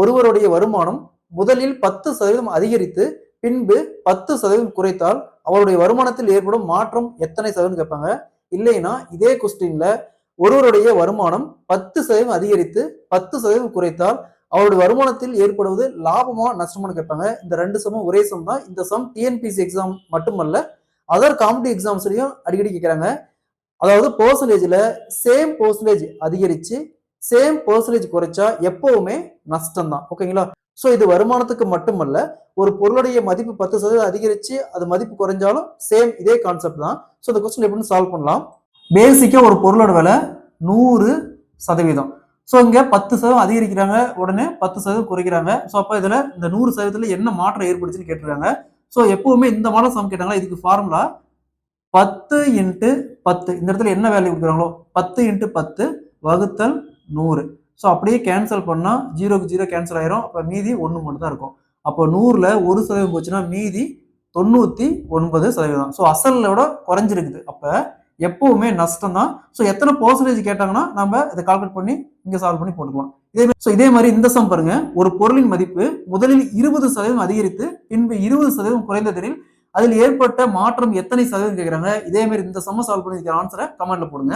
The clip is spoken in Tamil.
ஒருவருடைய வருமானம் முதலில் 10% அதிகரித்து பின்பு 10% குறைத்தால் அவருடைய வருமானத்தில் ஏற்படும் மாற்றம் எத்தனை சதவீதம் கேட்பாங்க. இல்லைன்னா இதே கொஸ்டின்ல ஒருவருடைய வருமானம் 10% அதிகரித்து 10% குறைத்தால் அவருடைய வருமானத்தில் ஏற்படுவது லாபமா நஷ்டமானு கேட்பாங்க. இந்த ரெண்டு சமம் ஒரே சம் தான். இந்த சம் டிஎன்பிசி எக்ஸாம் மட்டுமல்ல, அதர் காம்படிட்டிவ் எக்ஸாம்ஸ்லயும் அடிக்கடி கேட்கிறாங்க. அதாவது பெர்சன்டேஜ்ல சேம் பெர்சன்டேஜ் அதிகரிச்சு சேம் பெர்சன்டேஜ் குறைச்சா எப்பவுமே நஷ்டம் தான். ஓகேங்களா? ஸோ இது வருமானத்துக்கு மட்டுமல்ல, ஒரு பொருளுடைய மதிப்பு 10% அதிகரிச்சு அது மதிப்பு குறைஞ்சாலும் சேம் இதே கான்செப்ட் தான். ஸோ இந்த கொஸ்டின் எப்படி சால்வ் பண்ணலாம். பேசிக்கா ஒரு பொருளோட விலை 100%. ஸோ இங்க 10% அதிகரிக்கிறாங்க, உடனே 10% குறைக்கிறாங்க. ஸோ அப்ப இதுல இந்த 100%ல என்ன மாற்றம் ஏற்படுச்சுன்னு கேட்டிருக்காங்க. ஸோ எப்பவுமே இந்த மாடல் சம் கேட்டாங்களா, இதுக்கு ஃபார்முலா 10 × 10. இந்த இடத்துல என்ன வேல்யூ கொடுக்குறாங்களோ 10 × 10 வகுத்தல் 100. ஸோ அப்படியே கேன்சல் பண்ணா 0க்கு 0 கேன்சல் ஆயிரும். அப்ப மீதி 1 மட்டும் தான் இருக்கும். அப்போ 100ல 1% போச்சுன்னா மீதி 99%. ஸோ அசலோட குறைஞ்சிருக்குது. அப்ப எப்பவுமே நஷ்டம் தான். ஸோ எத்தனை பெர்சன்டேஜ் கேட்டாங்கன்னா நம்ம இதை கால்குலேட் பண்ணி இங்க சால்வ் பண்ணி போட்டுக்கலாம். இதே மாதிரி இந்த சம் பாருங்க. ஒரு பொருளின் மதிப்பு முதலில் 20% அதிகரித்து பின்பு 20% குறைந்ததில் அதில் ஏற்பட்ட மாற்றம் எத்தனை சதவீதம் கேட்கிறாங்க. இதே மாதிரி இந்த சம்ம சால்வ் பண்ணி ஆன்சரை கமெண்ட்ல போடுங்க.